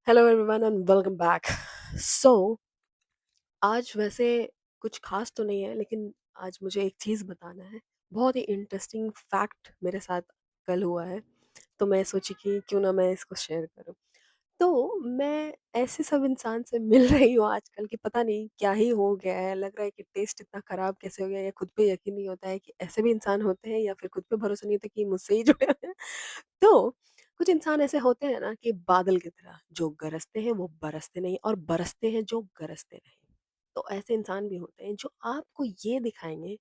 Hello everyone and welcome back. So आज वैसे कुछ खास तो नहीं है, लेकिन आज मुझे एक चीज़ बताना है। बहुत ही इंटरेस्टिंग फैक्ट मेरे साथ कल हुआ है, तो मैं सोची कि क्यों ना मैं इसको शेयर करूं। तो मैं ऐसे सब इंसान से मिल रही हूँ आजकल कि पता नहीं क्या ही हो गया है। लग रहा है कि टेस्ट इतना खराब कैसे हो गया, या खुद पे यकीन नहीं होता है कि ऐसे भी इंसान होते हैं, या फिर खुद पे भरोसा नहीं होता कि मुझसे ही जुड़े हुए हैं। तो कुछ इंसान ऐसे होते हैं ना कि बादल की तरह जो गरजते हैं वो बरसते नहीं, और बरसते हैं जो गरजते नहीं। तो ऐसे इंसान भी होते हैं जो आपको ये दिखाएंगे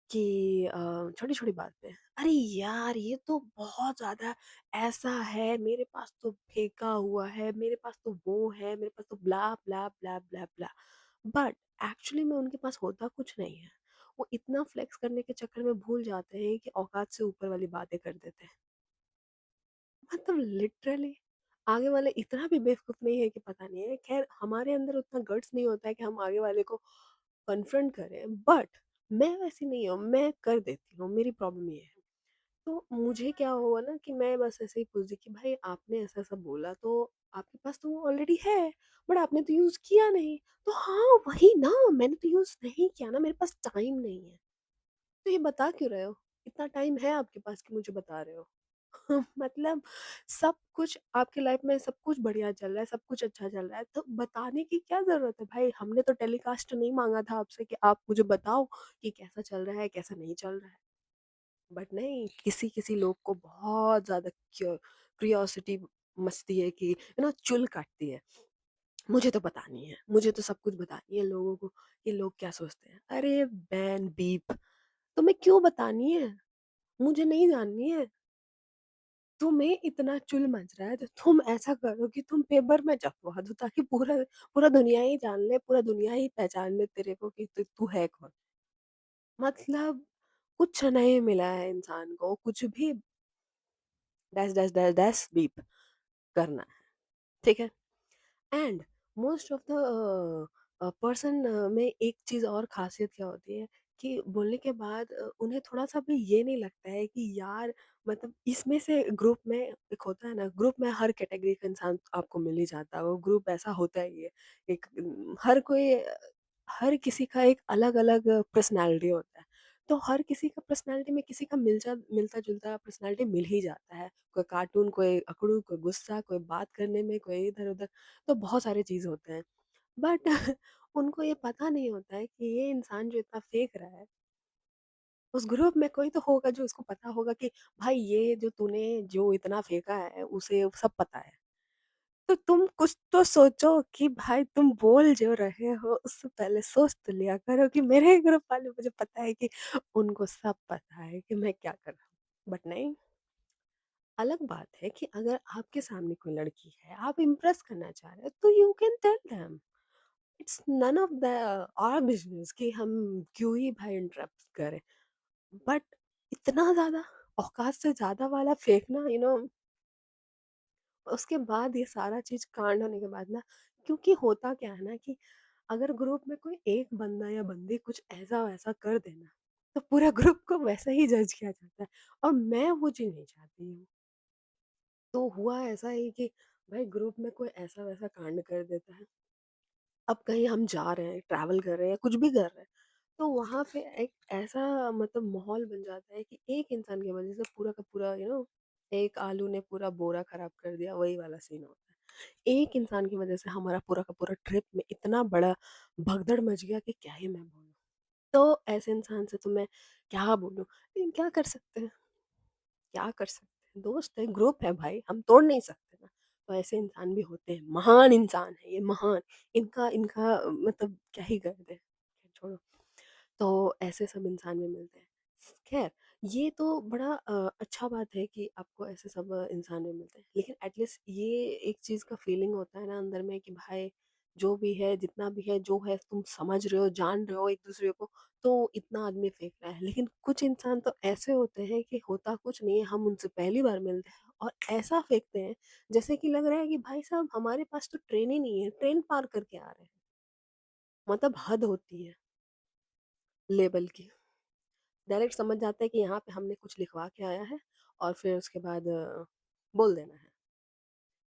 कि छोटी-छोटी बात पे, अरे यार ये तो बहुत ज़्यादा ऐसा है, मेरे पास तो फेंका हुआ है, मेरे पास तो वो है, मेरे पास तो ब्ला ब्ला ब्ला ब्ला ब्ला। बट एक्चुअली में उनके पास होता कुछ नहीं है। वो इतना फ्लेक्स करने के चक्कर में भूल जाते हैं कि औकात से ऊपर वाली बातें कर देते हैं। मतलब लिटरली आगे वाले इतना भी बेवकूफ नहीं है कि पता नहीं है। खैर, हमारे अंदर उतना गट्स नहीं होता है कि हम आगे वाले को कन्फ्रंट करें, बट मैं वैसी नहीं हूँ, मैं कर देती हूँ। मेरी प्रॉब्लम ये है। तो मुझे क्या हुआ ना कि मैं बस ऐसे ही पूछ दी कि भाई आपने ऐसा ऐसा बोला, तो आपके पास तो वो ऑलरेडी है, बट आपने तो यूज किया नहीं। तो हाँ वही ना, मैंने तो यूज नहीं किया ना, मेरे पास टाइम नहीं है। तो ये बता क्यों रहे हो? इतना टाइम है आपके पास कि मुझे बता रहे हो? मतलब सब कुछ आपकी लाइफ में, सब कुछ बढ़िया चल रहा है, सब कुछ अच्छा चल रहा है, तो बताने की क्या ज़रूरत है भाई? हमने तो टेलीकास्ट नहीं माँगा था आपसे कि आप मुझे बताओ कि कैसा चल रहा है, कैसा नहीं चल रहा है। बट नहीं, किसी-किसी लोग को बहुत ज़्यादा क्यूरियोसिटी मचती है कि चुल काटती है। मुझे तो बतानी है, मुझे तो सब कुछ बतानी है लोगों को कि लोग क्या सोचते हैं। अरे बैन बीप, तुम्हें क्यों बतानी है? मुझे नहीं जाननी है। तुम्हें इतना चुल मच रहा है तो तुम ऐसा करो कि तुम पेपर में छपवा दो, ताकि पूरा पूरा दुनिया ही जान ले, पूरा दुनिया ही पहचान ले तेरे को कि तू है कौन। मतलब कुछ नहीं मिला है इंसान को, कुछ भी dash dash dash dash beep करना है, ठीक है। And most of the person में एक चीज़ और खासियत क्या होती है कि बोलने के बाद उन्हें थोड़ा सा भी ये नहीं लगता है कि यार, मतलब इसमें से ग्रुप में एक होता है ना, ग्रुप में हर कैटेगरी का इंसान आपको मिल ही जाता है। वो ग्रुप ऐसा होता ही है। एक हर कोई हर किसी का एक अलग अलग पर्सनैलिटी होता है। तो हर किसी का पर्सनैलिटी में किसी का मिलता जुलता पर्सनैलिटी मिल ही जाता है। कोई कार्टून, कोई अकड़ू, कोई गुस्सा, कोई बात करने में, कोई इधर उधर। तो बहुत सारे चीज़ होते हैं। बट उनको ये पता नहीं होता है कि ये इंसान जो इतना फेंक रहा है, उस ग्रुप में कोई तो होगा जो उसको पता होगा कि भाई ये जो तूने जो इतना फेंका है उसे सब पता है। तो तुम कुछ तो सोचो कि भाई तुम बोल जो रहे हो उससे पहले सोच तो लिया करो कि मेरे ग्रुप वाले, मुझे पता है कि उनको सब पता है कि मैं क्या कर रहा हूँ। बट नहीं, अलग बात है कि अगर आपके सामने कोई लड़की है, आप इम्प्रेस करना चाह रहे हो, तो you can tell them. It's none of the our business कि हम क्यों ही भाई इंटरप्ट करें। बट इतना ज़्यादा औकात से ज़्यादा वाला फेंकना, उसके बाद ये सारा चीज़ कांड होने के बाद ना, क्योंकि होता क्या है ना कि अगर ग्रुप में कोई एक बंदा या बंदी कुछ ऐसा वैसा कर देना, तो पूरा ग्रुप को वैसा ही जज किया जाता है। और मैं वो चीज़ नहीं चाहती हूँ। तो हुआ ऐसा ही कि भाई ग्रुप में कोई ऐसा वैसा कांड कर देता है। अब कहीं हम जा रहे हैं, ट्रैवल कर रहे हैं या कुछ भी कर रहे हैं, तो वहाँ पे एक ऐसा मतलब माहौल बन जाता है कि एक इंसान की वजह से पूरा का पूरा एक आलू ने पूरा बोरा खराब कर दिया, वही वाला सीन होता है। एक इंसान की वजह से हमारा पूरा का पूरा ट्रिप में इतना बड़ा भगदड़ मच गया कि क्या ही मैं बोलूँ। तो ऐसे इंसान से तो मैं क्या बोलूँ? लेकिन क्या कर सकते हैं? क्या कर सकते हैं? दोस्त है, ग्रुप है भाई, हम तोड़ नहीं सकते ना। तो ऐसे इंसान भी होते हैं, महान इंसान है ये, महान। इनका इनका मतलब क्या ही कर दें, छोड़ो। तो ऐसे सब इंसान भी मिलते हैं। खैर, ये तो बड़ा अच्छा बात है कि आपको ऐसे सब इंसान भी मिलते हैं, लेकिन एटलीस्ट ये एक चीज़ का फीलिंग होता है ना अंदर में कि भाई जो भी है, जितना भी है, जो है तुम समझ रहे हो, जान रहे हो एक दूसरे को, तो इतना आदमी फेंक रहा है। लेकिन कुछ इंसान तो ऐसे होते हैं कि होता कुछ नहीं है, हम उनसे पहली बार मिलते हैं और ऐसा फेंकते हैं जैसे कि लग रहा है कि भाई साहब हमारे पास तो ट्रेन ही नहीं है, ट्रेन पार करके आ रहे हैं। मतलब हद होती है लेवल की। डायरेक्ट समझ जाते हैं कि यहाँ पे हमने कुछ लिखवा के आया है, और फिर उसके बाद बोल देना है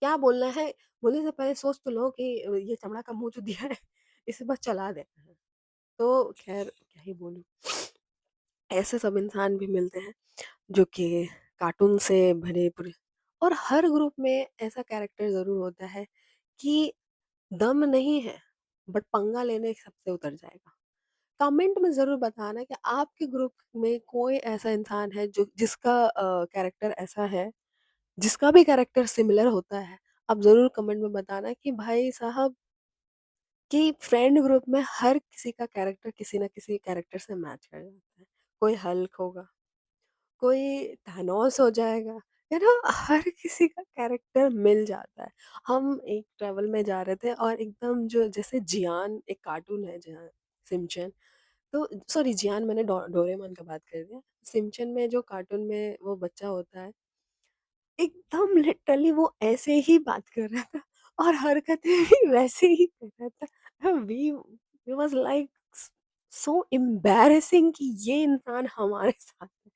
क्या बोलना है, बोलने से पहले सोच तो लो कि ये चमड़ा का मुँह जो दिया है, इसे बस चला देना है। तो ख़ैर क्या ही बोलूँ। ऐसे सब इंसान भी मिलते हैं जो कि कार्टून से भरे पूरे, और हर ग्रुप में ऐसा कैरेक्टर ज़रूर होता है कि दम नहीं है, बट पंगा लेने सबसे उतर जाएगा। कमेंट में ज़रूर बताना कि आपके ग्रुप में कोई ऐसा इंसान है जो जिसका कैरेक्टर ऐसा है, जिसका भी कैरेक्टर सिमिलर होता है। आप ज़रूर कमेंट में बताना कि भाई साहब, कि फ्रेंड ग्रुप में हर किसी का कैरेक्टर किसी न किसी कैरेक्टर से मैच कर जाता है। कोई हल्क होगा, कोई थानोस हो जाएगा, यू नो, हर किसी का कैरेक्टर मिल जाता है। हम एक ट्रैवल में जा रहे थे और एकदम जो जैसे जियान एक कार्टून है जहाँ सिमचैन, तो सॉरी जियान मैंने डोरेमोन का बात कर दिया। सिमचैन में जो कार्टून में वो बच्चा होता है, एकदम लिटरली वो ऐसे ही बात कर रहा था और हरकतें भी वैसे ही कर रहा था। We was like so embarrassing कि ये इंसान हमारे साथ है।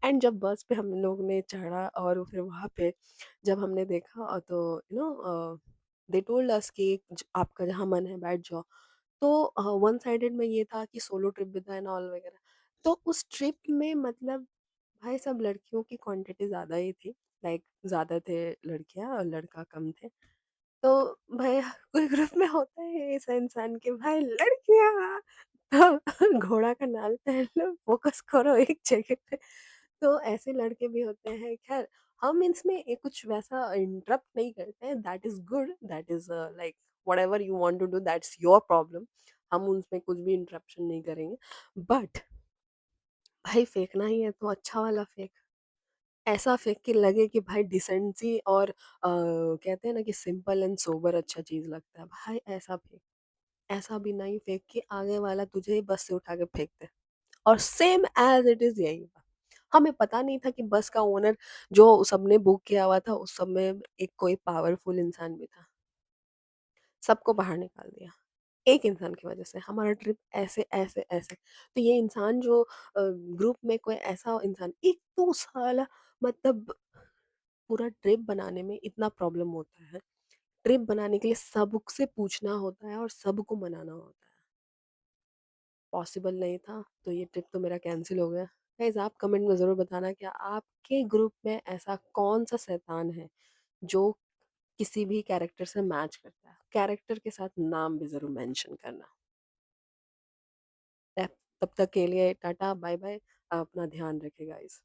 एंड जब बस पे हम लोग ने चढ़ा और फिर वहाँ पे जब हमने देखा तो you know they told us कि आपका जहाँ मन है बैठ जाओ। तो वन साइडेड में ये था कि solo trip with and all वगैरह। तो उस ट्रिप में मतलब भाई सब लड़कियों की क्वांटिटी ज़्यादा ही थी, लाइक ज़्यादा थे लड़कियाँ और लड़का कम थे। तो भाई कोई ग्रुप में होता है ऐसा इंसान कि भाई लड़कियाँ तो घोड़ा का नाल पहन लो, फोकस करो एक जगह पे। तो ऐसे लड़के भी होते हैं। खैर, हम इसमें कुछ वैसा इंटरप्ट नहीं करते हैं, that is good, that is like whatever you want to do that's your problem. हम उसमें कुछ भी इंटरप्शन नहीं करेंगे। बट भाई फेंकना ही है तो अच्छा वाला फेंक, ऐसा फेंक के लगे कि भाई डिसेंसी और कहते हैं ना कि सिंपल एंड सोबर अच्छा चीज लगता है, भाई ऐसा फेंक। ऐसा भी नहीं फेंक कि आगे वाला तुझे ही बस से उठा के फेंक दे। और सेम एज इट इज यही हुआ। हमें पता नहीं था कि बस का ओनर जो सबने बुक किया हुआ था उस सब में एक कोई पावरफुल इंसान भी था, सबको बाहर निकाल दिया एक इंसान की वजह से। हमारा ट्रिप ऐसे ऐसे ऐसे, तो ये इंसान जो ग्रुप में कोई ऐसा इंसान, एक तो साला मतलब पूरा ट्रिप बनाने में इतना प्रॉब्लम होता है। ट्रिप बनाने के लिए सबसे पूछना होता है और सबको मनाना होता है। पॉसिबल नहीं था, तो ये ट्रिप तो मेरा कैंसिल हो गया। गाइस आप कमेंट में ज़रूर बताना कि आपके ग्रुप में ऐसा कौन-सा शैतान है जो किसी भी कैरेक्टर से मैच करता है। कैरेक्टर के साथ नाम भी ज़रूर मेंशन करना। तब तब तक के लिए टाटा, बाय-बाय। अपना ध्यान रखिए गाइस।